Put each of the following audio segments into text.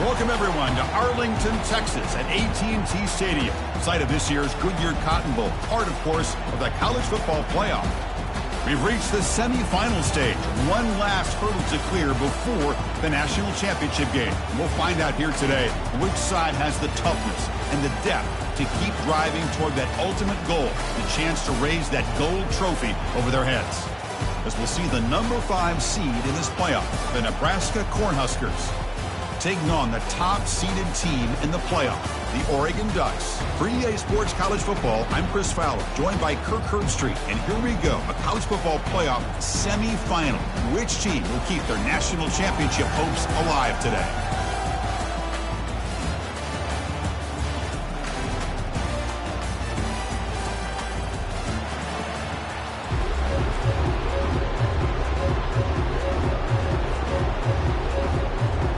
Welcome, everyone, to Arlington, Texas at AT&T Stadium, site of this year's Goodyear Cotton Bowl, part, of course, of the college football playoff. We've reached the semifinal stage, one last hurdle to clear before the national championship game. We'll find out here today which side has the toughness and the depth to keep driving toward that ultimate goal, the chance to raise that gold trophy over their heads. As we'll see the number 5 seed in this playoff, the Nebraska Cornhuskers, taking on the top-seeded team in the playoff, the Oregon Ducks. For EA Sports College Football, I'm Chris Fowler, joined by Kirk Herbstreit. And here we go, a college football playoff semifinal. Which team will keep their national championship hopes alive today?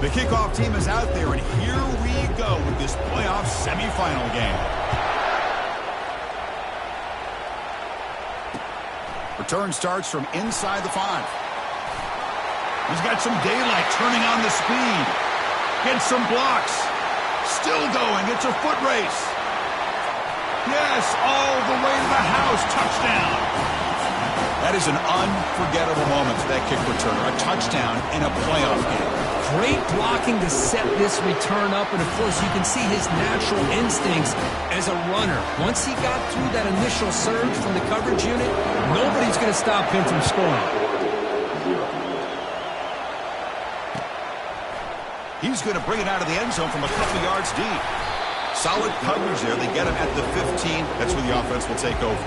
The kickoff team is out there, and here we go with this playoff semifinal game. Return starts from inside the 5. He's got some daylight, turning on the speed. Gets some blocks. Still going. It's a foot race. Yes, all the way to the house. Touchdown. That is an unforgettable moment for that kick returner. A touchdown in a playoff game. Great blocking to set this return up, and of course you can see his natural instincts as a runner. Once he got through that initial surge from the coverage unit, nobody's going to stop him from scoring. He's going to bring it out of the end zone from a couple yards deep. Solid coverage there. They get him at the 15. That's where the offense will take over.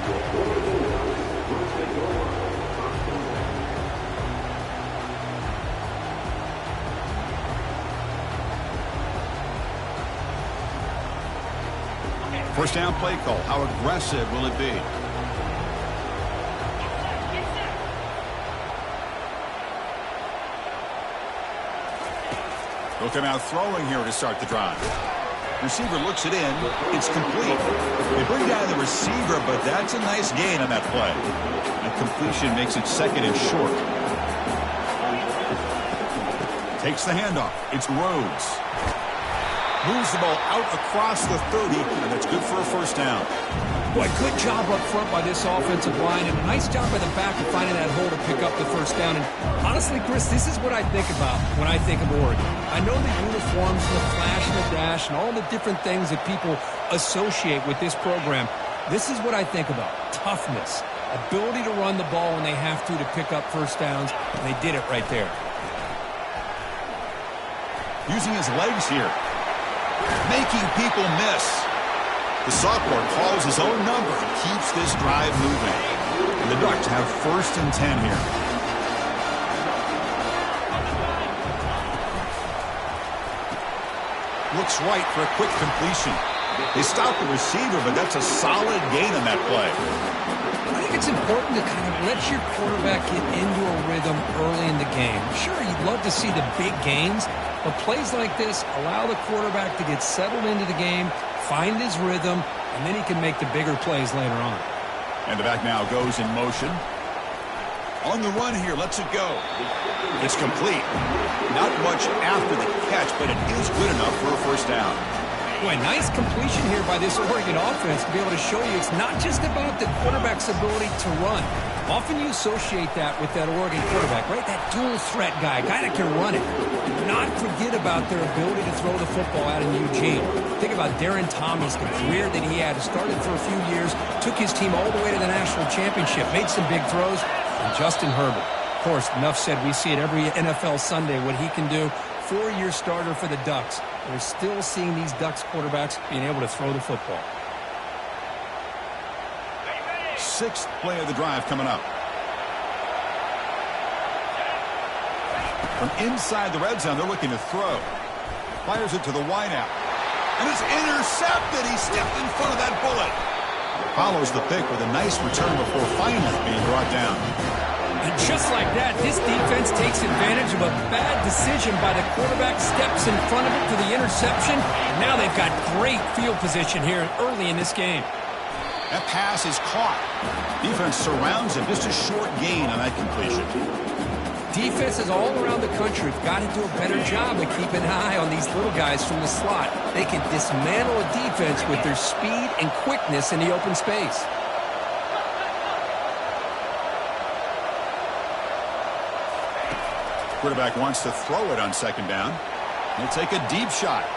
First down play call. How aggressive will it be? He'll come out throwing here to start the drive. Receiver looks it in. It's complete. They bring down the receiver, but that's a nice gain on that play. And completion makes it second and short. Takes the handoff. It's Rhodes. Moves the ball out across the 30, and that's good for a first down. Boy, good job up front by this offensive line, and a nice job by the back of finding that hole to pick up the first down. And honestly, Chris, this is what I think about when I think of Oregon. I know the uniforms and the flash and the dash and all the different things that people associate with this program. This is what I think about. Toughness, ability to run the ball when they have to pick up first downs, and they did it right there. Using his legs here. Making people miss. The sophomore calls his own number and keeps this drive moving. And the Ducks have first and 10 here. Looks right for a quick completion. They stop the receiver, but that's a solid gain on that play. I think it's important to kind of let your quarterback get into a rhythm early in the game. Sure, you'd love to see the big gains, but plays like this allow the quarterback to get settled into the game, find his rhythm, and then he can make the bigger plays later on. And the back now goes in motion. On the run here, lets it go. It's complete. Not much after the catch, but it is good enough for a first down. Boy, nice completion here by this Oregon offense to be able to show you it's not just about the quarterback's ability to run. Often you associate that with that Oregon quarterback, right? That dual threat guy that can run it. Do not forget about their ability to throw the football out in Eugene. Think about Darren Thomas, the career that he had. Started for a few years, took his team all the way to the national championship, made some big throws. And Justin Herbert, of course, enough said, we see it every NFL Sunday, what he can do. 4-year starter for the Ducks. We're still seeing these Ducks quarterbacks being able to throw the football. Sixth play of the drive coming up. From inside the red zone, they're looking to throw. Fires it to the wideout. And it's intercepted. He stepped in front of that bullet. Follows the pick with a nice return before finally being brought down. And just like that, this defense takes advantage of a bad decision by the quarterback, steps in front of it for the interception. And now they've got great field position here early in this game. That pass is caught. Defense surrounds him. Just a short gain on that completion. Defenses all around the country have got to do a better job of keeping an eye on these little guys from the slot. They can dismantle a defense with their speed and quickness in the open space. Quarterback wants to throw it on second down. He'll take a deep shot.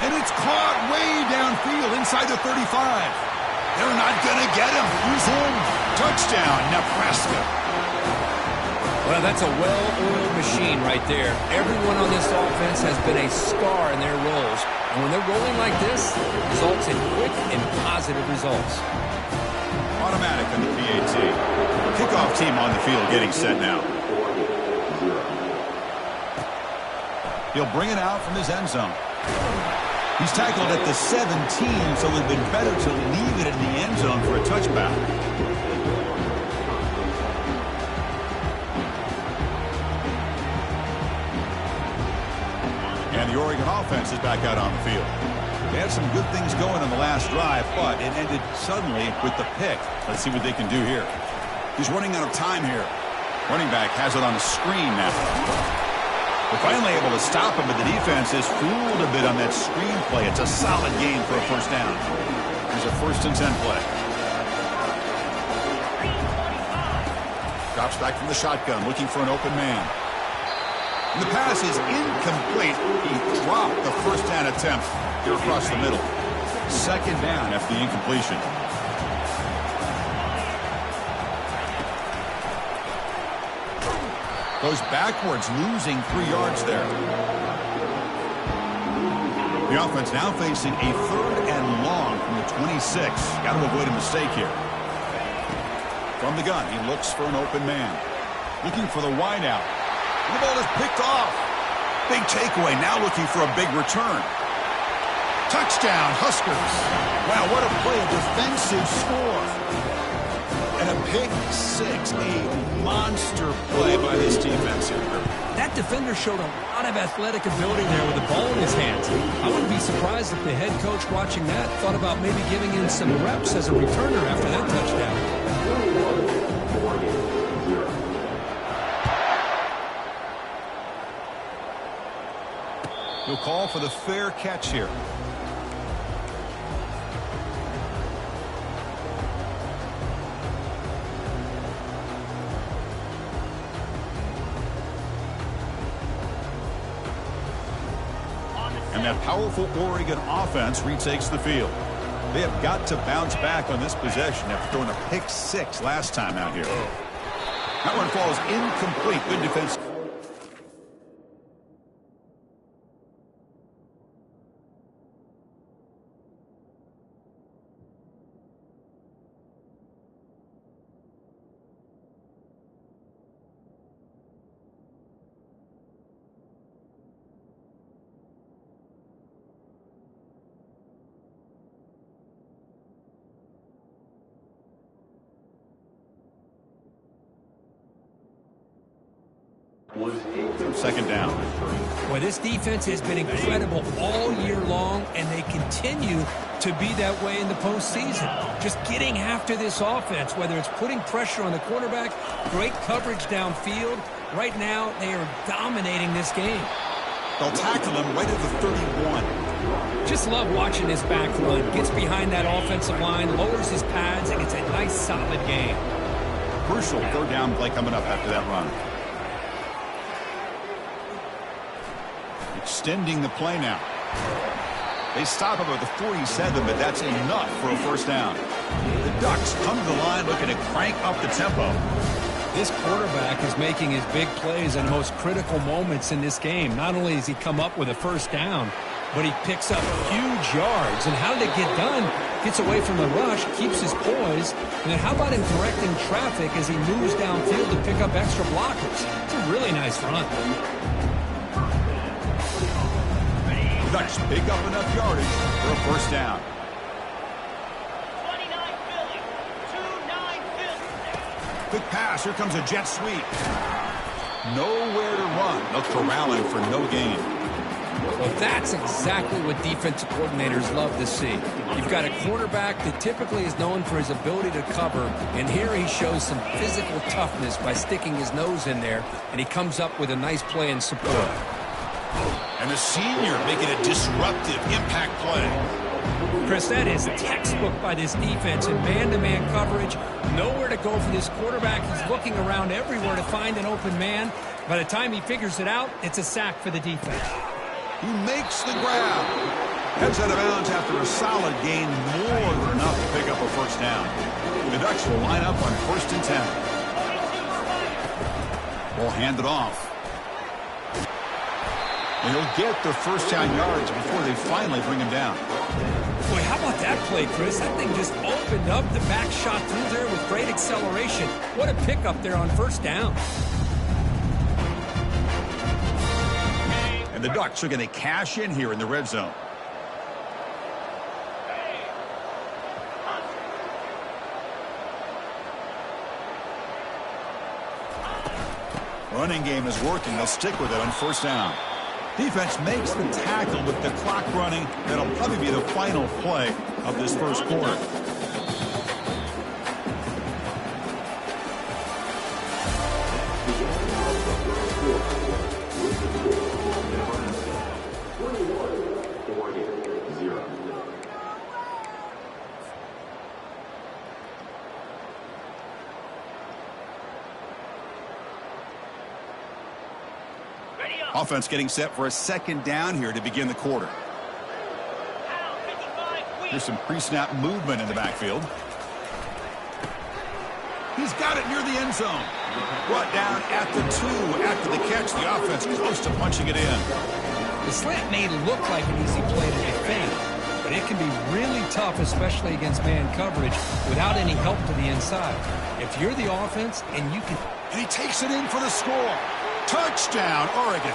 And it's caught way downfield inside the 35. They're not going to get him. He's in. Touchdown, Nebraska. Well, that's a well-oiled machine right there. Everyone on this offense has been a star in their roles. And when they're rolling like this, it results in quick and positive results. Automatic on the PAT. Kickoff team on the field getting set now. He'll bring it out from his end zone. He's tackled at the 17, so it would have been better to leave it in the end zone for a touchback. And the Oregon offense is back out on the field. They had some good things going on the last drive, but it ended suddenly with the pick. Let's see what they can do here. He's running out of time here. Running back has it on the screen now. They're finally able to stop him, but the defense is fooled a bit on that screen play. It's a solid game for a first down. Here's a 1st and 10 play. Drops back from the shotgun, looking for an open man. And the pass is incomplete. He dropped the first down attempt here across the middle. Second down after the incompletion. Goes backwards, losing 3 yards there. The offense now facing a 3rd and long from the 26. Got to avoid a mistake here. From the gun, he looks for an open man. Looking for the wideout. The ball is picked off. Big takeaway, now looking for a big return. Touchdown, Huskers. Wow, what a play, a defensive score. And a pick 6, a monster play by this defense here. That defender showed a lot of athletic ability there with the ball in his hands. I wouldn't be surprised if the head coach watching that thought about maybe giving him some reps as a returner after that touchdown. He'll call for the fair catch here. And that powerful Oregon offense retakes the field. They have got to bounce back on this possession after throwing a pick 6 last time out here. That one falls incomplete. Good defense. Second down. Boy, this defense has been incredible all year long, and they continue to be that way in the postseason. Just getting after this offense, whether it's putting pressure on the quarterback, great coverage downfield. Right now, they are dominating this game. They'll tackle him right at the 31. Just love watching this back run. Gets behind that offensive line, lowers his pads, and it's a nice, solid game. Crucial 3rd down play coming up after that run. Extending the play now. They stop him at the 47, but that's enough for a first down. The Ducks come to the line looking to crank up the tempo. This quarterback is making his big plays in the most critical moments in this game. Not only does he come up with a first down, but he picks up huge yards. And how did it get done? Gets away from the rush, keeps his poise. And then how about him directing traffic as he moves downfield to pick up extra blockers? It's a really nice run. Ducks pick up enough yardage for a first down. 29 Philly. 2-9 Philly. Quick pass. Here comes a jet sweep. Nowhere to run. They'll corral him for no gain. Well, that's exactly what defensive coordinators love to see. You've got a quarterback that typically is known for his ability to cover, and here he shows some physical toughness by sticking his nose in there, and he comes up with a nice play and support. And the senior making a disruptive impact play. Chris, that is textbook by this defense in man-to-man coverage. Nowhere to go for this quarterback. He's looking around everywhere to find an open man. By the time he figures it out, it's a sack for the defense. He makes the grab. Heads out of bounds after a solid gain, more than enough to pick up a first down. The Ducks will line up on 1st and 10. We'll hand it off. And he'll get the first down yards before they finally bring him down. Boy, how about that play, Chris? That thing just opened up. The back shot through there with great acceleration. What a pickup there on 1st down. And the Ducks are going to cash in here in the red zone. Running game is working. They'll stick with it on 1st down. Defense makes the tackle with the clock running. That'll probably be the final play of this first quarter. Offense getting set for a 2nd down here to begin the quarter. Here's some pre-snap movement in the backfield. He's got it near the end zone. Brought down at the 2 after the catch. The offense close to punching it in. The slant may look like an easy play to defend, but it can be really tough, especially against man coverage, without any help to the inside. If you're the offense and you can... And he takes it in for the score. Touchdown, Oregon.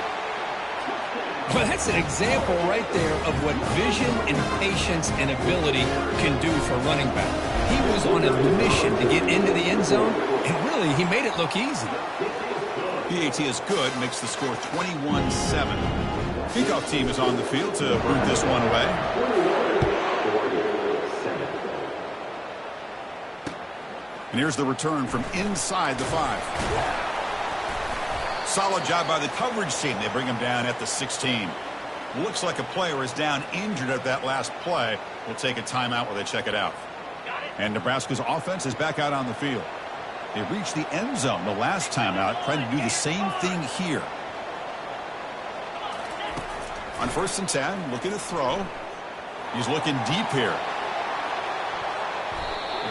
Well, that's an example right there of what vision and patience and ability can do for a running back. He was on a mission to get into the end zone, and really, he made it look easy. PAT is good, makes the score 21-7. Kickoff team is on the field to boot this one away. And here's the return from inside the 5. Solid job by the coverage team. They bring him down at the 16. Looks like a player is down injured at that last play. We'll take a timeout while they check it out. And Nebraska's offense is back out on the field. They reached the end zone the last time out, trying to do the same thing here. On 1st and 10, looking to throw. He's looking deep here.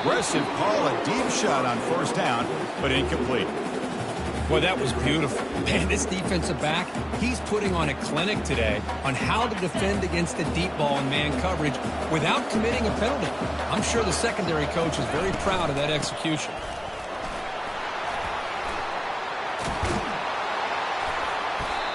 Aggressive call, a deep shot on 1st down, but incomplete. Boy, that was beautiful. Man, this defensive back, he's putting on a clinic today on how to defend against the deep ball and man coverage without committing a penalty. I'm sure the secondary coach is very proud of that execution.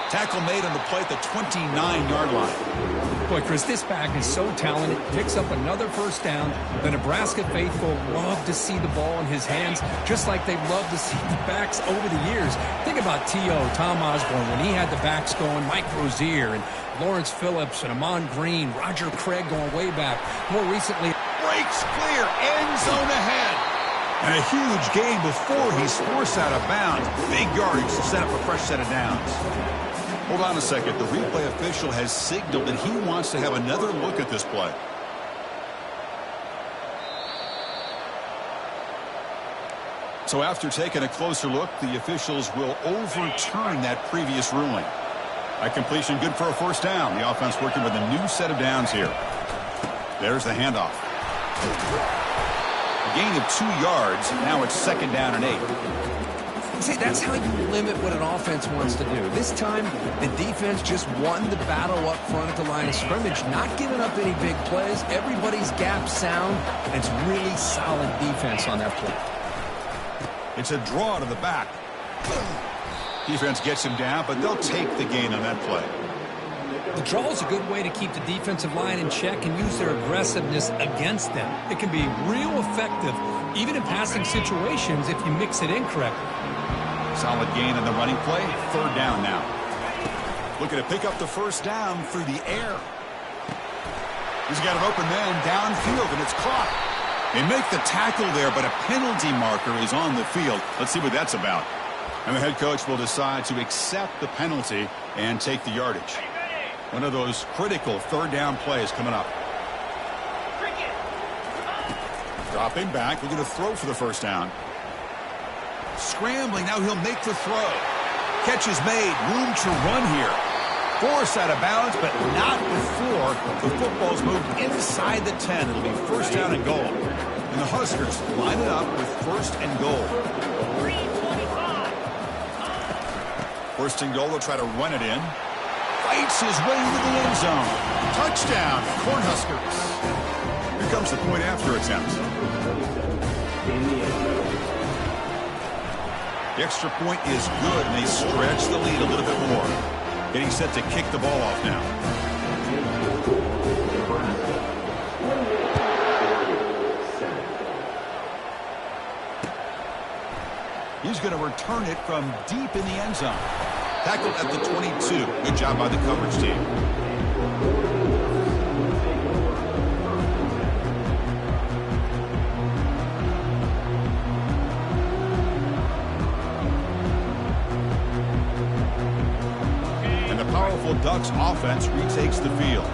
Tackle made on the play at the 29-yard line. Boy, Chris, this back is so talented. Picks up another 1st down. The Nebraska faithful love to see the ball in his hands, just like they've loved to see the backs over the years. Think about T.O., Tom Osborne, when he had the backs going, Mike Rozier, and Lawrence Phillips, and Amon Green, Roger Craig going way back. More recently, breaks clear, end zone ahead. And a huge gain before he's forced out of bounds. Big yardage to set up a fresh set of downs. Hold on a second. The replay official has signaled that he wants to have another look at this play. So after taking a closer look, the officials will overturn that previous ruling. A completion good for a 1st down. The offense working with a new set of downs here. There's the handoff. A gain of 2 yards. Now it's 2nd down and 8. See, that's how you limit what an offense wants to do. This time, the defense just won the battle up front at the line of scrimmage, not giving up any big plays. Everybody's gap sound, and it's really solid defense on that play. It's a draw to the back. Defense gets him down, but they'll take the gain on that play. The draw is a good way to keep the defensive line in check and use their aggressiveness against them. It can be real effective, even in passing situations, if you mix it in correctly. Solid gain on the running play. 3rd down now. Looking to pick up the first down through the air. He's got an open man downfield, and it's caught. They make the tackle there, but a penalty marker is on the field. Let's see what that's about. And the head coach will decide to accept the penalty and take the yardage. One of those critical third down plays coming up. Dropping back, looking to throw for the first down. Scrambling, now he'll make the throw. Catch is made, room to run here. Forced out of bounds, but not before the football's moved inside the 10. It'll be first down and goal. And the Huskers line it up with first and goal. 3:25. First and goal, they'll try to run it in. Fights his way into the end zone. Touchdown, Cornhuskers. Here comes the point after attempt. The extra point is good, and they stretch the lead a little bit more. Getting set to kick the ball off now. He's going to return it from deep in the end zone. Tackled at the 22. Good job by the coverage team. Ducks offense retakes the field.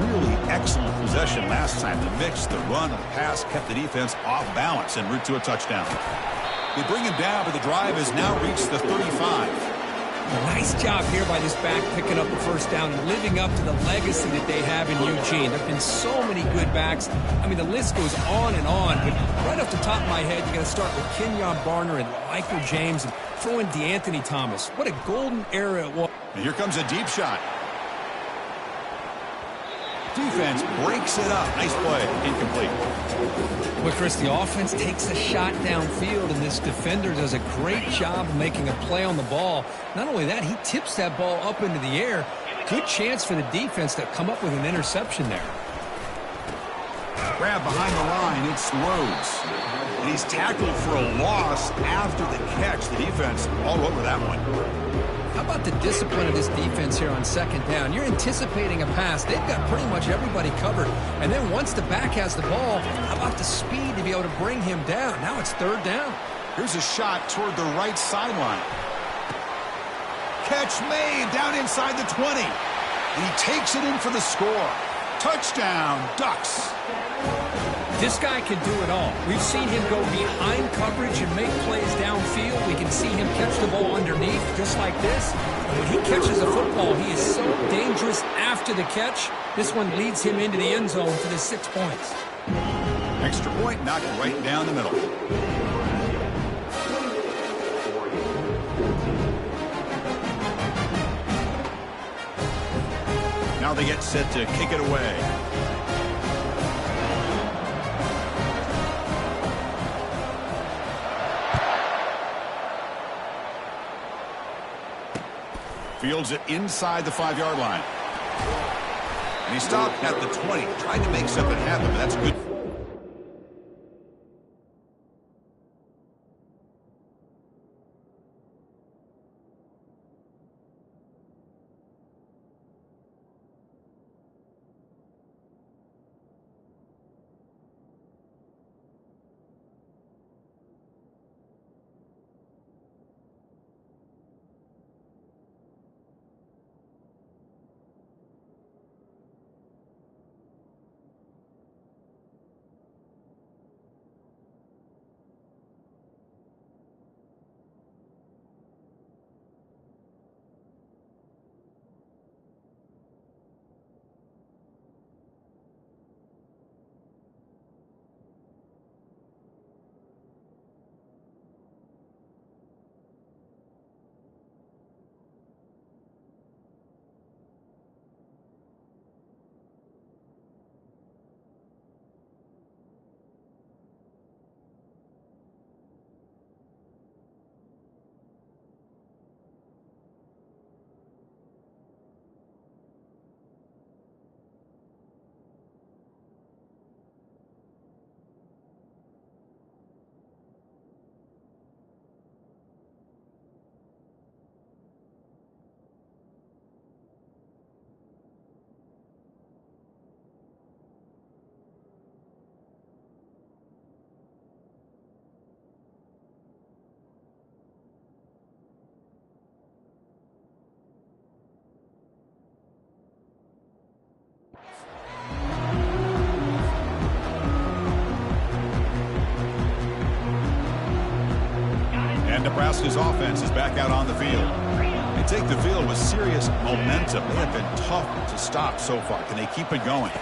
Really excellent possession last time. The mix, the run, and the pass kept the defense off balance en route to a touchdown. They bring him down, but the drive has now reached the 35. Nice job here by this back picking up the first down and living up to the legacy that they have in Eugene. There have been so many good backs. I mean, the list goes on and on, but right off the top of my head, you got to start with Kenyon Barner and Michael James and throw in DeAnthony Thomas. What a golden era it was. And here comes a deep shot. Defense breaks it up. Nice play. Incomplete. Well, Chris, the offense takes a shot downfield, and this defender does a great job of making a play on the ball. Not only that, he tips that ball up into the air. Good chance for the defense to come up with an interception there. Grab behind the line. It's Rhodes. And he's tackled for a loss after the catch. The defense all over that one. How about the discipline of this defense here on second down? You're anticipating a pass. They've got pretty much everybody covered. And then once the back has the ball, how about the speed to be able to bring him down? Now it's third down. Here's a shot toward the right sideline. Catch made down inside the 20. And he takes it in for the score. Touchdown, Ducks. This guy can do it all. We've seen him go behind coverage and make plays downfield. We can see him catch the ball underneath just like this. And when he catches a football, he is so dangerous after the catch. This one leads him into the end zone for the 6 points. Extra point knocked right down the middle. Now they get set to kick it away. Fields it inside the 5-yard line. And he stopped at the 20. Tried to make something happen, but that's good. Nebraska's offense is back out on the field. They take the field with serious momentum. They have been tough to stop so far. Can they keep it going?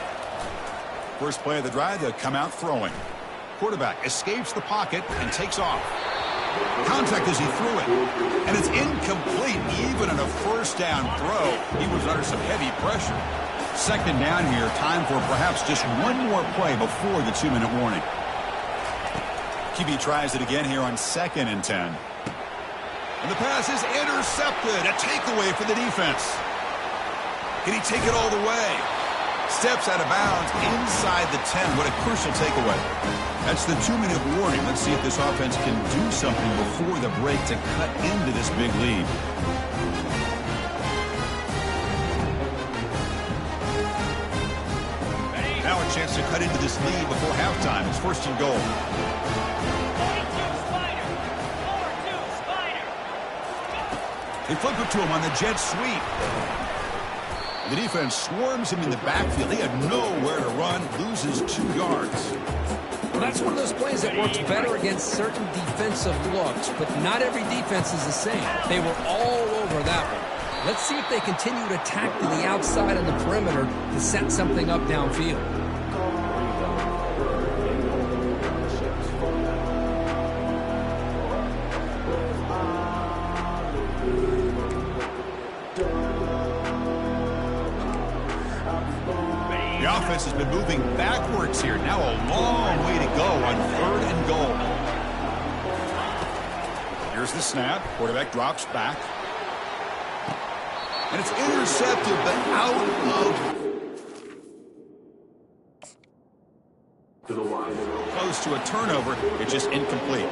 First play of the drive, they'll come out throwing. Quarterback escapes the pocket and takes off. Contact as he threw it. And it's incomplete even on a first down throw. He was under some heavy pressure. Second down here, time for perhaps just one more play before the 2-minute warning. QB tries it again here on 2nd and 10. And the pass is intercepted. A takeaway for the defense. Can he take it all the way? Steps out of bounds inside the 10. What a crucial takeaway. That's the 2-minute warning. Let's see if this offense can do something before the break to cut into this big lead. Now a chance to cut into this lead before halftime. It's 1st and goal. 42 Spider. 4-2 Spider. They flip it to him on the jet sweep. The defense swarms him in the backfield. He had nowhere to run, loses 2 yards. Well, that's one of those plays that works better against certain defensive looks, but not every defense is the same. They were all over that one. Let's see if they continue to attack to the outside of the perimeter to set something up downfield. The offense has been moving backwards here. Now a long way to go on 3rd and goal. Here's the snap. Quarterback drops back. And it's intercepted, but out of... close to a turnover. It's just incomplete.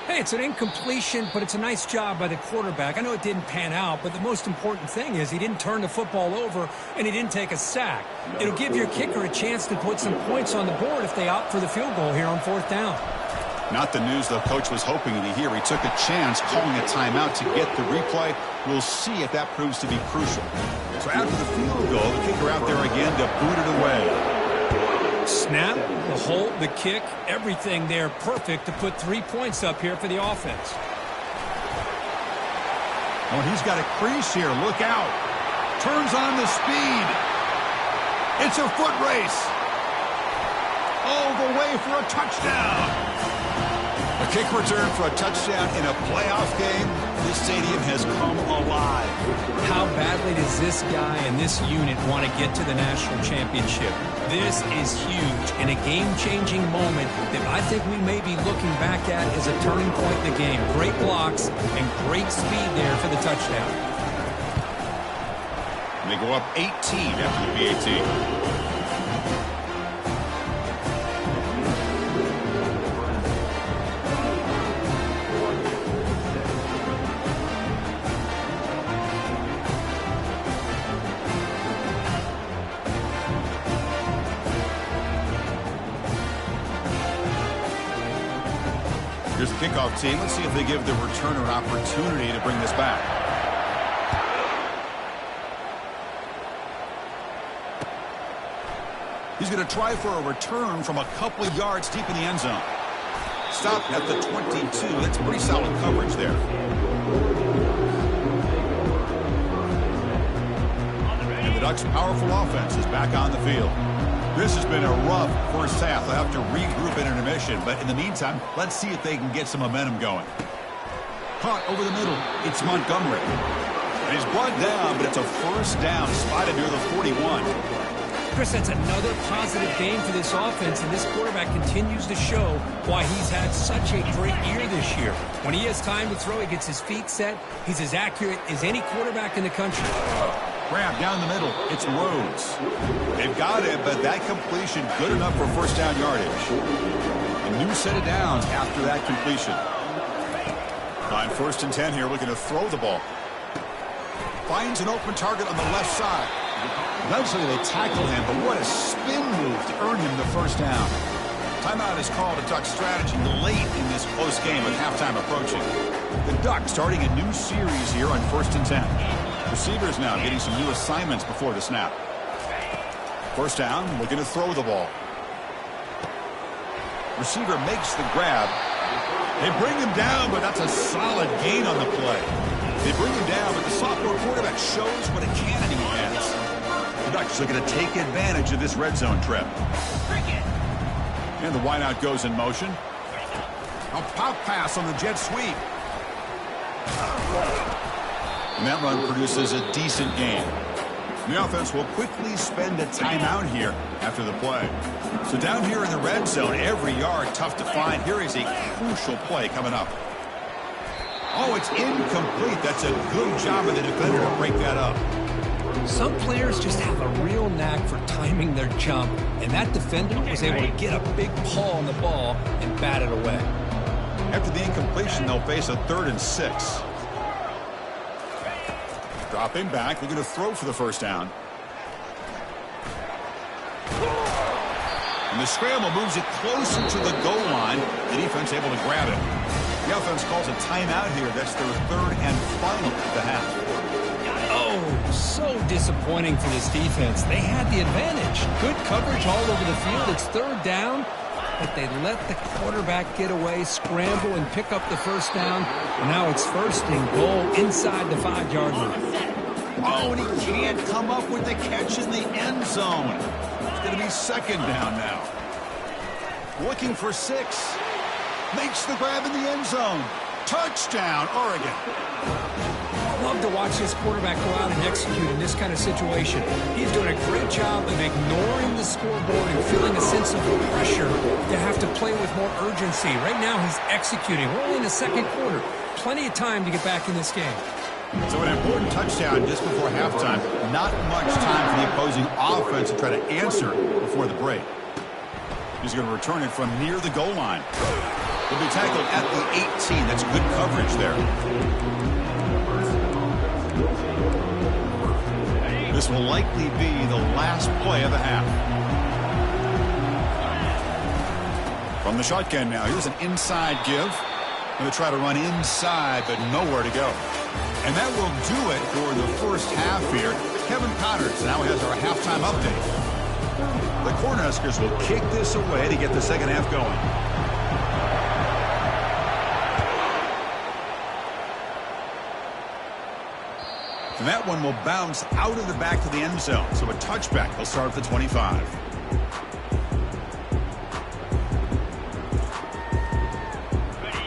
Hey, it's an incompletion, but it's a nice job by the quarterback. I know it didn't pan out, but the most important thing is he didn't turn the football over and he didn't take a sack. It'll give your kicker a chance to put some points on the board if they opt for the field goal here on 4th down. Not the news the coach was hoping to hear. He took a chance calling a timeout to get the replay. We'll see if that proves to be crucial. So after the field goal, the kicker out there again to boot it away. Snap, the hold, the kick, everything there perfect to put 3 points up here for the offense. Oh, he's got a crease here. Look out. Turns on the speed. It's a foot race. All the way for a touchdown. A kick return for a touchdown in a playoff game. This stadium has come alive. How badly does this guy and this unit want to get to the national championship? This is huge and a game-changing moment that I think we may be looking back at as a turning point in the game. Great blocks and great speed there for the touchdown. And they go up 18 after the PAT. Here's the kickoff team. Let's see if they give the returner an opportunity to bring this back. He's going to try for a return from a couple of yards deep in the end zone. Stopped at the 22. That's pretty solid coverage there. And the Ducks' powerful offense is back on the field. This has been a rough first half. They'll have to regroup in intermission, but in the meantime, let's see if they can get some momentum going. Caught over the middle. It's Montgomery. And he's brought down, but it's a first down spotted near the 41. Chris, that's another positive game for this offense, and this quarterback continues to show why he's had such a great year this year. When he has time to throw, he gets his feet set. He's as accurate as any quarterback in the country. Grab down the middle. It's Rhodes. They've got it, but that completion good enough for first down yardage. A new set of downs after that completion. On 1st and 10 here, looking to throw the ball. Finds an open target on the left side. Eventually they tackle him, but what a spin move to earn him the first down. Timeout is called a Duck strategy late in this close game with halftime approaching. The Ducks starting a new series here on 1st and 10. Receivers now getting some new assignments before the snap. First down, looking to throw the ball. Receiver makes the grab. They bring him down, but that's a solid gain on the play. They bring him down, but the sophomore quarterback shows what a cannon he has. The Ducks are going to take advantage of this red zone trip. And the wideout goes in motion. A pop pass on the jet sweep. And that run produces a decent gain. The offense will quickly spend a timeout here after the play. So down here in the red zone, every yard tough to find. Here is a crucial play coming up. Oh, it's incomplete. That's a good job of the defender to break that up. Some players just have a real knack for timing their jump, and that defender was able to get a big paw on the ball and bat it away. After the incompletion, they'll face a 3rd and 6. Dropping back, they're going to throw for the first down. And the scramble moves it closer to the goal line. The defense able to grab it. The offense calls a timeout here. That's their 3rd and final of the half. Oh, so disappointing for this defense. They had the advantage. Good coverage all over the field. It's 3rd down, but they let the quarterback get away, scramble, and pick up the first down. And now it's 1st and goal inside the 5-yard line. Oh, and he can't come up with the catch in the end zone. It's going to be 2nd down now. Looking for 6. Makes the grab in the end zone. Touchdown, Oregon. Love to watch this quarterback go out and execute in this kind of situation. He's doing a great job of ignoring the scoreboard and feeling a sense of pressure to have to play with more urgency. Right now he's executing. We're only in the 2nd quarter. Plenty of time to get back in this game. So an important touchdown just before halftime. Not much time for the opposing offense to try to answer before the break. He's going to return it from near the goal line. He'll be tackled at the 18. That's good coverage there. This will likely be the last play of the half. From the shotgun now, here's an inside give. Going to try to run inside, but nowhere to go. And that will do it for the first half here. Kevin Connors now has our halftime update. The Cornhuskers will kick this away to get the second half going. And that one will bounce out of the back to the end zone. So a touchback. He'll start at the 25.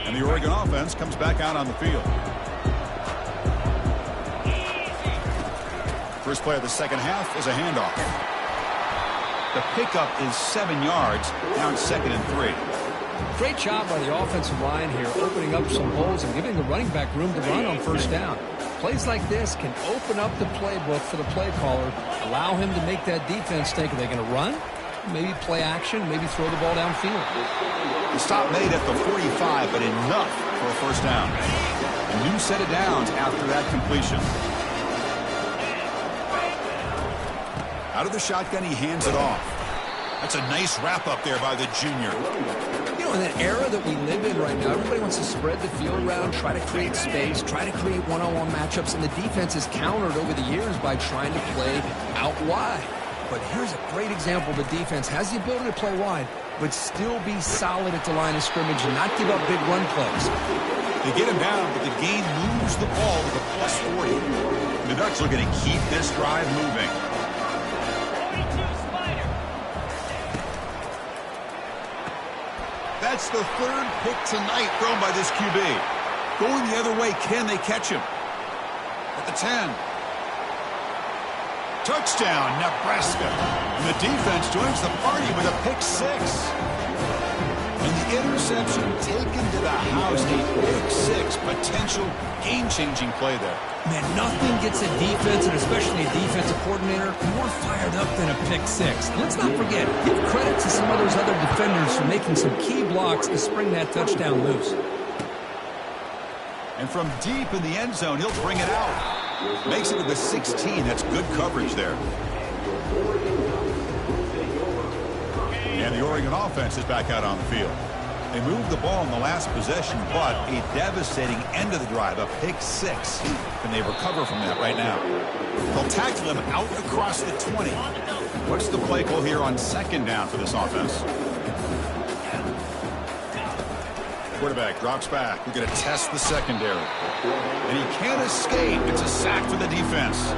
And the Oregon offense comes back out on the field. First play of the second half is a handoff. The pickup is 7 yards. Now it's 2nd and 3. Great job by the offensive line here, opening up some holes and giving the running back room to run on first down. Plays like this can open up the playbook for the play caller, allow him to make that defense think, are they going to run? Maybe play action, maybe throw the ball downfield. The stop made at the 45, but enough for a first down. A new set of downs after that completion. Out of the shotgun, he hands it off. That's a nice wrap-up there by the junior. You know, in an era that we live in right now, everybody wants to spread the field around, try to create space, try to create one-on-one matchups, and the defense is countered over the years by trying to play out wide. But here's a great example. The defense has the ability to play wide, but still be solid at the line of scrimmage and not give up big run plays. They get him down, but the game moves the ball with a +40. The Ducks are going to keep this drive moving. That's the 3rd pick tonight thrown by this QB. Going the other way, can they catch him? At the 10. Touchdown, Nebraska. And the defense joins the party with a pick 6. And the interception taken to the house. A pick 6, potential game-changing play there. Man, nothing gets a defense, and especially a defensive coordinator, more fired up than a pick 6. And let's not forget, give credit to some of those other defenders for making some key blocks to spring that touchdown loose. And from deep in the end zone, he'll bring it out. Makes it to the 16. That's good coverage there. And the Oregon offense is back out on the field. They moved the ball in the last possession, but a devastating end of the drive, a pick 6. Can they recover from that right now? They'll tackle him out across the 20. What's the play call here on 2nd down for this offense? Quarterback drops back. We're going to test the secondary. And he can't escape. It's a sack for the defense.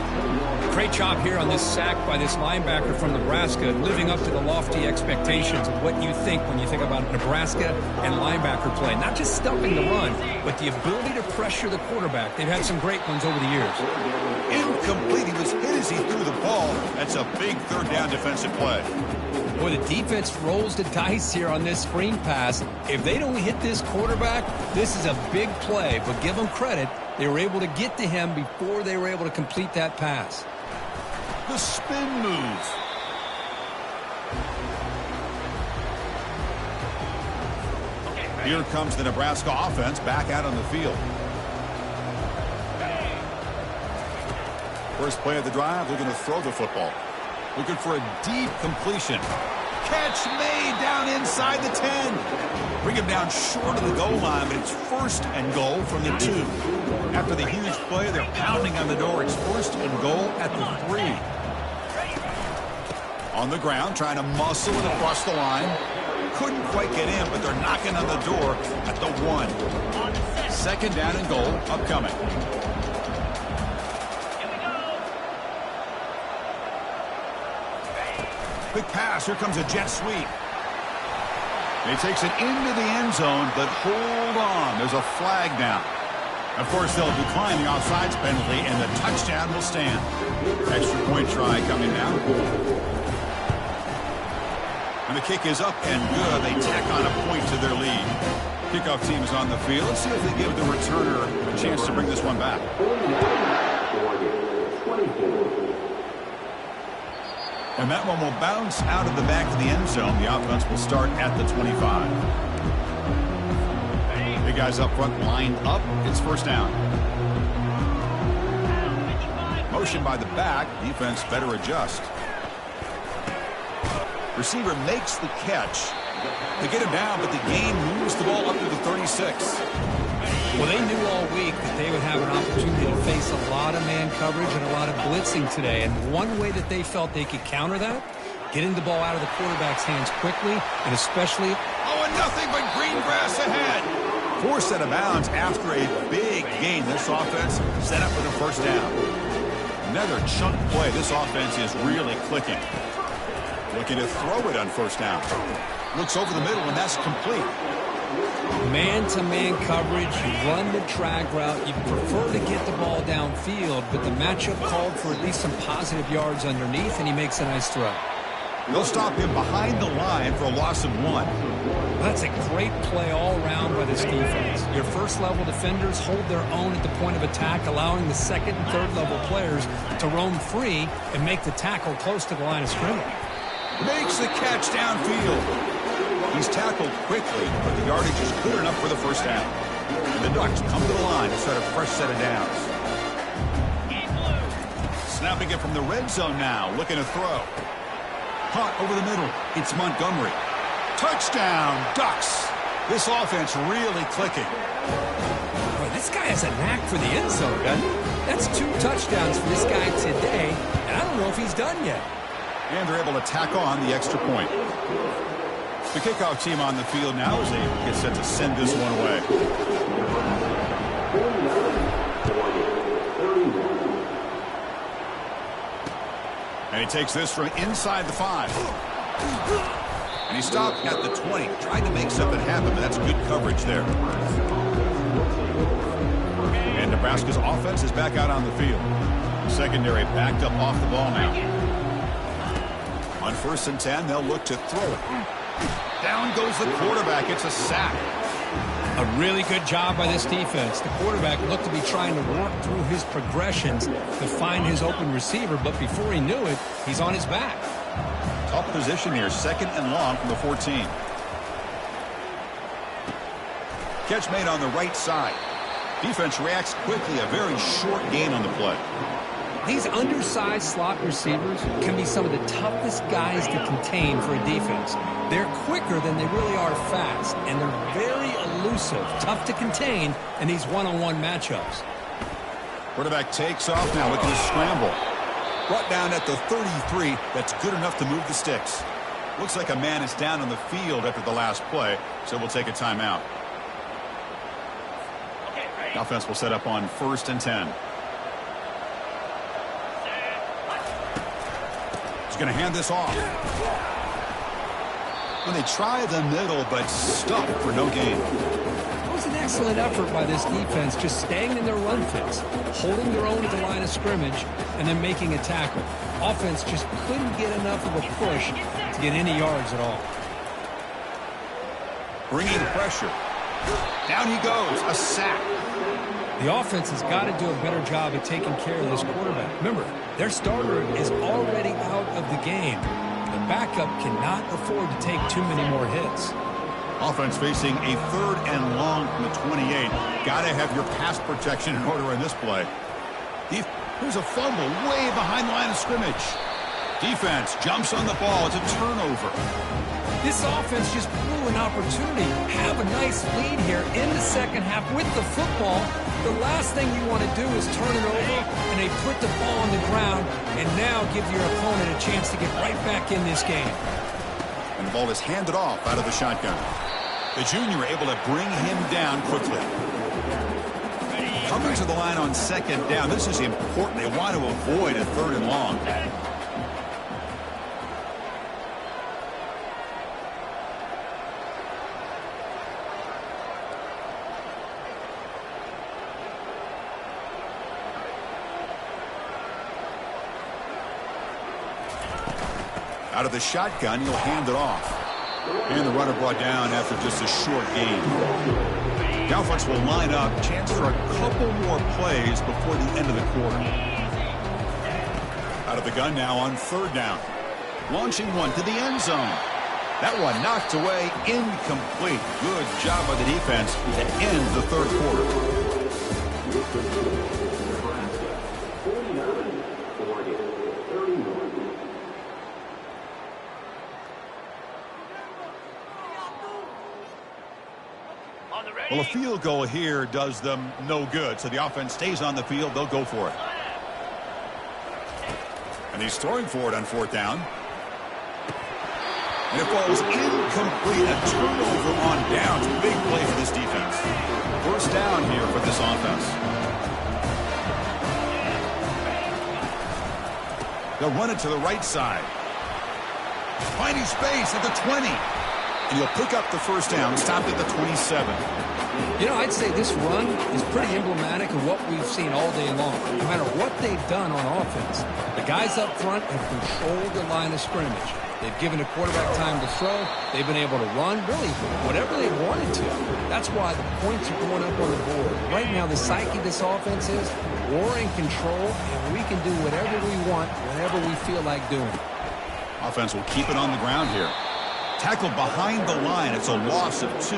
Great job here on this sack by this linebacker from Nebraska, living up to the lofty expectations of what you think when you think about Nebraska and linebacker play. Not just stuffing the run, but the ability to pressure the quarterback. They've had some great ones over the years. Incomplete. He was hit as he threw the ball. That's a big third down defensive play. Boy, the defense rolls the dice here on this screen pass. If they don't hit this quarterback, this is a big play. But give them credit. They were able to get to him before they were able to complete that pass. The spin move. Here comes the Nebraska offense back out on the field. First play of the drive, they're going to throw the football. Looking for a deep completion. Catch made down inside the 10. Bring him down short of the goal line, but it's first and goal from the 2. After the huge play, they're pounding on the door. It's first and goal at the 3. On the ground, trying to muscle it across the line. Couldn't quite get in, but they're knocking on the door at the 1. Second down and goal upcoming. Quick pass. Here comes a jet sweep. He takes it into the end zone, but hold on. There's a flag down. Of course, they'll decline the offsides penalty, and the touchdown will stand. Extra point try coming now. And the kick is up and good. They tack on a point to their lead. Kickoff team is on the field. Let's see if they give the returner a chance to bring this one back. And that one will bounce out of the back of the end zone. The offense will start at the 25. Big guys up front, lined up. It's first down. Motion by the back. Defense better adjust. Receiver makes the catch. They get him down, but the game moves the ball up to the 36. Well, they knew all week that they would have an opportunity to face a lot of man coverage and a lot of blitzing today. And one way that they felt they could counter that, getting the ball out of the quarterback's hands quickly, and especially... Oh, and nothing but green grass ahead. Forced out of bounds after a big gain. This offense set up for the first down. Another chunk play. This offense is really clicking. Looking to throw it on first down. Looks over the middle, and that's complete. Man-to-man coverage, you run the drag route, you prefer to get the ball downfield, but the matchup called for at least some positive yards underneath, and he makes a nice throw. They'll stop him behind the line for a loss of 1. Well, that's a great play all around by this defense. Your first-level defenders hold their own at the point of attack, allowing the second and third-level players to roam free and make the tackle close to the line of scrimmage. Makes the catch downfield. He's tackled quickly, but the yardage is good enough for the first down. And the Ducks come to the line to start a fresh set of downs. Snapping it from the red zone now, looking to throw. Caught over the middle. It's Montgomery. Touchdown, Ducks. This offense really clicking. Boy, this guy has a knack for the end zone, doesn't he? That's 2 touchdowns for this guy today, and I don't know if he's done yet. And they're able to tack on the extra point. The kickoff team on the field now as they get set to send this one away. And he takes this from inside the 5. And he stopped at the 20. Tried to make something happen, but that's good coverage there. And Nebraska's offense is back out on the field. Secondary backed up off the ball now. On 1st and 10, they'll look to throw it. Down goes the quarterback. It's a sack. A really good job by this defense. The quarterback looked to be trying to work through his progressions to find his open receiver, but before he knew it, he's on his back. Tough position here, 2nd and long from the 14. Catch made on the right side. Defense reacts quickly, a very short gain on the play. These undersized slot receivers can be some of the toughest guys to contain for a defense. They're quicker than they really are fast, and they're very elusive, tough to contain in these one-on-one matchups. Quarterback takes off now, looking to scramble. Brought down at the 33. That's good enough to move the sticks. Looks like a man is down on the field after the last play, so we'll take a timeout. The offense will set up on 1st and 10. He's going to hand this off. When they try the middle, but stuck for no gain. It was an excellent effort by this defense, just staying in their run fits, holding their own at the line of scrimmage, and then making a tackle. Offense just couldn't get enough of a push to get any yards at all. Bringing pressure. Down he goes. A sack. The offense has got to do a better job at taking care of this quarterback. Remember, their starter is already out of the game. The backup cannot afford to take too many more hits. Offense facing a 3rd and long from the 28. Got to have your pass protection in order in this play. Here's a fumble way behind the line of scrimmage. Defense jumps on the ball. It's a turnover. This offense just blew an opportunity. Have a nice lead here in the second half with the football. The last thing you want to do is turn it over, and they put the ball on the ground, and now give your opponent a chance to get right back in this game. And the ball is handed off out of the shotgun. The junior able to bring him down quickly. Coming to the line on 2nd down. This is important. They want to avoid a 3rd and long. Out of the shotgun, he'll hand it off. And the runner brought down after just a short gain. The offense will line up. Chance for a couple more plays before the end of the quarter. Out of the gun now on 3rd down. Launching one to the end zone. That one knocked away, incomplete. Good job by the defense to end the 3rd quarter. Well, a field goal here does them no good, so the offense stays on the field. They'll go for it. And he's throwing for it on 4th down. And it falls incomplete. A turnover on downs. Big play for this defense. 1st down here for this offense. They'll run it to the right side. Finding space at the 20. And he'll pick up the 1st down, stopped at the 27. You know, I'd say this run is pretty emblematic of what we've seen all day long. No matter what they've done on offense, the guys up front have controlled the line of scrimmage. They've given the quarterback time to throw. They've been able to run, really, whatever they wanted to. That's why the points are going up on the board. Right now, the psyche of this offense is we're in control, and we can do whatever we want, whenever we feel like doing it. Offense will keep it on the ground here. Tackled behind the line. It's a loss of 2.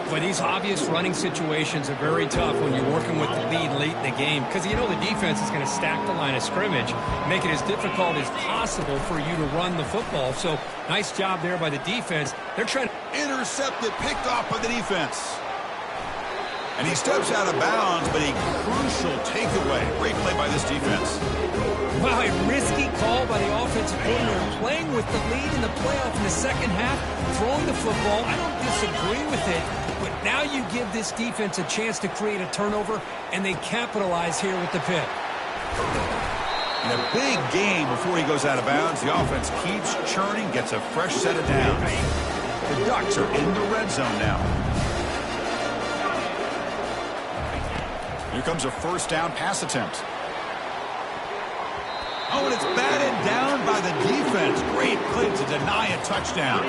But these obvious running situations are very tough when you're working with the lead late in the game because you know the defense is going to stack the line of scrimmage, make it as difficult as possible for you to run the football. So nice job there by the defense. They're trying to intercepted, picked off by the defense. And he steps out of bounds, but a crucial takeaway. Great play by this defense. Wow, a risky call by the offensive coordinator, playing with the lead in the playoff in the second half, throwing the football. I don't disagree with it, but now you give this defense a chance to create a turnover, and they capitalize here with the pick. In a big game before he goes out of bounds, the offense keeps churning, gets a fresh set of downs. The Ducks are in the red zone now. Here comes a 1st down pass attempt. Oh, and it's batted down by the defense. Great play to deny a touchdown.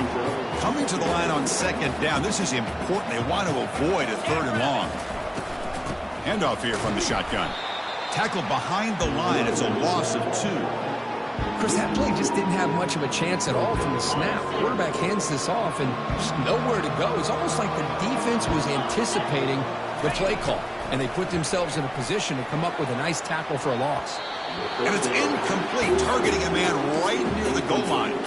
Coming to the line on 2nd down. This is important. They want to avoid a 3rd and long. Handoff here from the shotgun. Tackled behind the line. It's a loss of 2. Chris, that play just didn't have much of a chance at all from the snap. Quarterback hands this off and just nowhere to go. It's almost like the defense was anticipating the play call, and they put themselves in a position to come up with a nice tackle for a loss. And it's incomplete, targeting a man right near the goal line.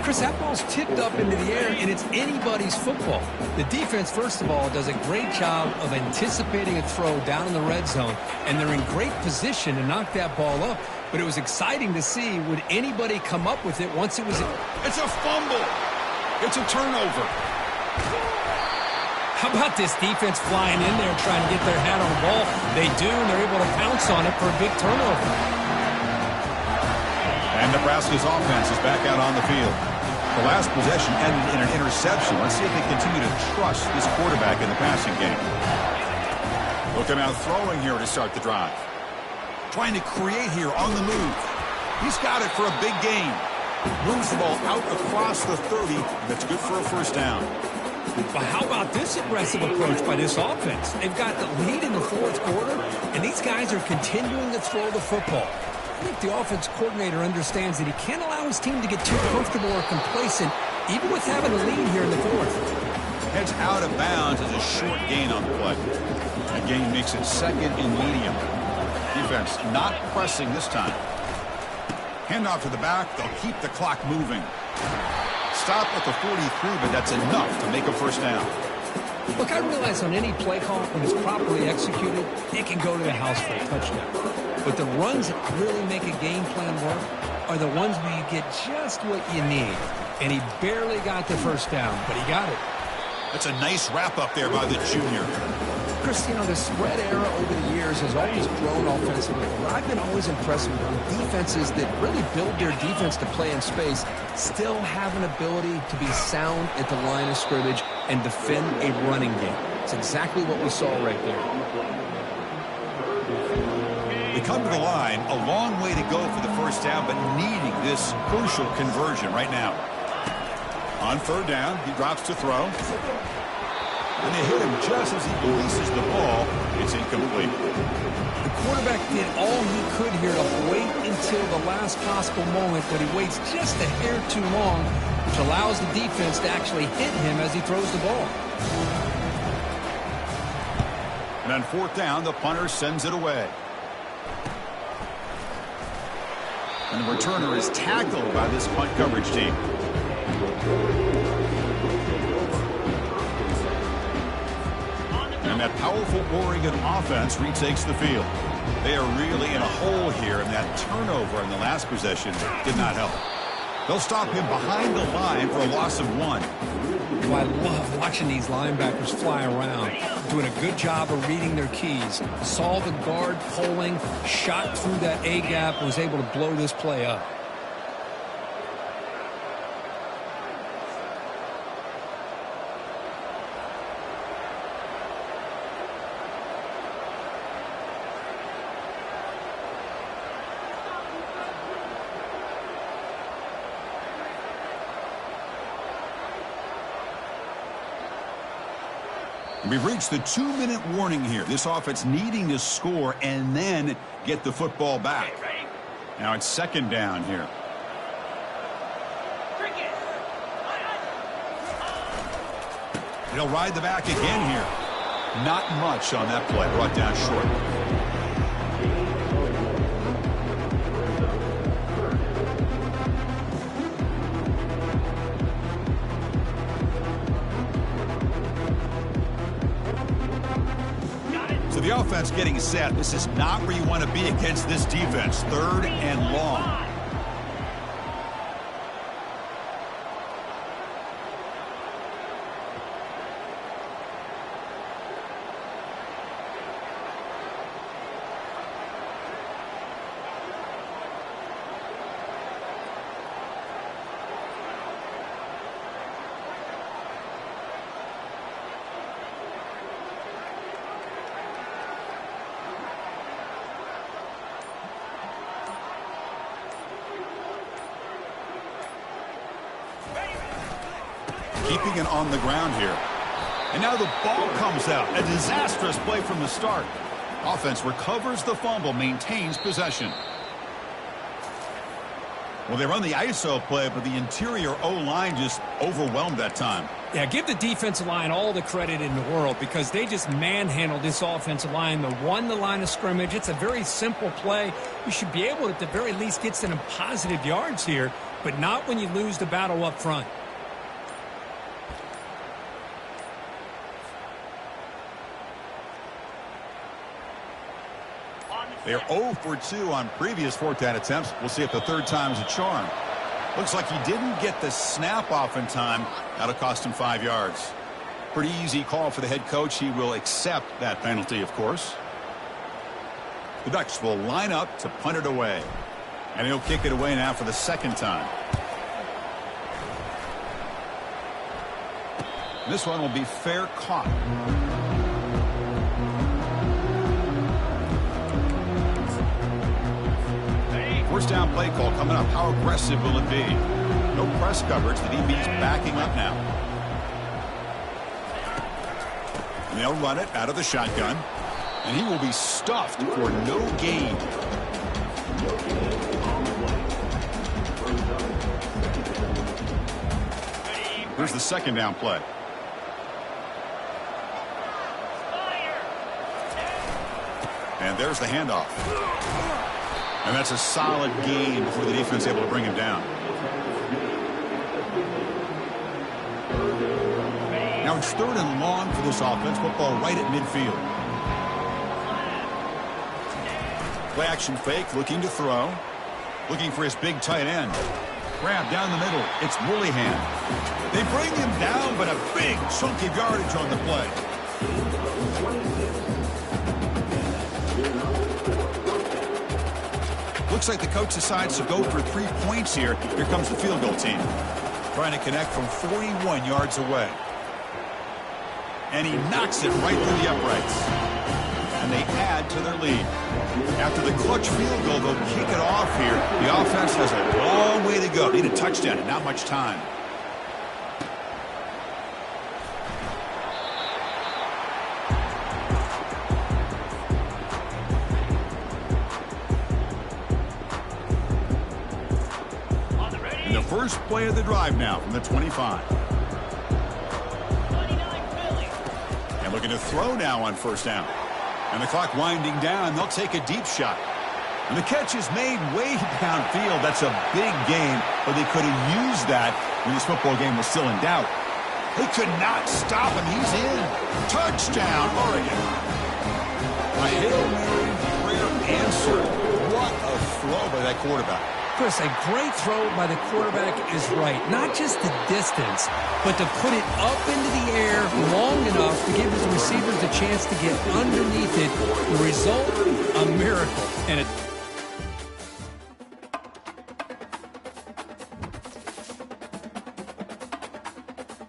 Chris, that ball's tipped up into the air, and it's anybody's football. The defense, first of all, does a great job of anticipating a throw down in the red zone, and they're in great position to knock that ball up. But it was exciting to see, would anybody come up with it once it was... It's a fumble. It's a turnover. How about this defense flying in there trying to get their hat on the ball? They do, and they're able to pounce on it for a big turnover. And Nebraska's offense is back out on the field. The last possession ended in an interception. Let's see if they continue to trust this quarterback in the passing game. Looking out throwing here to start the drive. Trying to create here on the move. He's got it for a big gain. Moves the ball out across the 30. That's good for a first down. But how about this aggressive approach by this offense? They've got the lead in the fourth quarter, and these guys are continuing to throw the football. I think the offense coordinator understands that he can't allow his team to get too comfortable or complacent, even with having a lead here in the fourth. Heads out of bounds as a short gain on the play. That gain makes it second and medium. Defense not pressing this time. Handoff to the back. They'll keep the clock moving. Stop at the 43, but that's enough to make a first down. Look, I realize on any play call, when it's properly executed, it can go to the house for a touchdown. But the runs that really make a game plan work are the ones where you get just what you need. And he barely got the first down, but he got it. That's a nice wrap-up there by the junior. Chris, you know, the spread era over the years has always grown offensively. But I've been always impressed with defenses that really build their defense to play in space, still have an ability to be sound at the line of scrimmage and defend a running game. It's exactly what we saw right there. They come to the line, a long way to go for the first down, but needing this crucial conversion right now. On third down, he drops to throw. And they hit him just as he releases the ball. It's incomplete. The quarterback did all he could here to wait until the last possible moment, but he waits just a hair too long, which allows the defense to actually hit him as he throws the ball. And on fourth down, the punter sends it away. And the returner is tackled by this punt coverage team. And that powerful Oregon offense retakes the field. They are really in a hole here, and that turnover in the last possession did not help. They'll stop him behind the line for a loss of 1. Well, I love watching these linebackers fly around, doing a good job of reading their keys. Saw the guard pulling, shot through that A-gap, and was able to blow this play up. We've reached the 2-minute warning here. This offense needing to score and then get the football back. Now it's second down here. They'll ride the back again here. Not much on that play. Brought down short. So the offense getting set. This is not where you want to be against this defense. Third and long. Keeping it on the ground here. And now the ball comes out. A disastrous play from the start. Offense recovers the fumble, maintains possession. Well, they run the ISO play, but the interior O-line just overwhelmed that time. Yeah, give the defensive line all the credit in the world because they just manhandled this offensive line. They won the line of scrimmage. It's a very simple play. You should be able to, at the very least, get some positive yards here, but not when you lose the battle up front. They're 0 for 2 on previous fourth down attempts. We'll see if the third time's a charm. Looks like he didn't get the snap off in time. That'll cost him 5 yards. Pretty easy call for the head coach. He will accept that penalty, of course. The Ducks will line up to punt it away. And he'll kick it away now for the second time. This one will be fair caught. First down play call coming up. How aggressive will it be? No press coverage. The DB's backing up now. And they'll run it out of the shotgun. And he will be stuffed for no gain. Here's the second down play. And there's the handoff. And that's a solid gain before the defense is able to bring him down. Now it's 3rd and long for this offense. Football right at midfield. Play action fake, looking to throw. Looking for his big tight end. Grab down the middle. It's Willingham. They bring him down, but a big chunk of yardage on the play. Looks like the coach decides to go for 3 points here. Here comes the field goal team. Trying to connect from 41 yards away. And he knocks it right through the uprights. And they add to their lead. After the clutch field goal, they'll kick it off here. The offense has a long way to go. Need a touchdown and not much time. And the first play of the drive now from the 25. And looking to throw now on first down. And the clock winding down. They'll take a deep shot. And the catch is made way downfield. That's a big gain, but they could have used that when this football game was still in doubt. They could not stop him. He's in. Touchdown, Oregon. A Hail Mary prayer answer. What a throw by that quarterback. Chris, a great throw by the quarterback is right. Not just the distance, but to put it up into the air long enough to give his receivers a chance to get underneath it. The result, a miracle. And it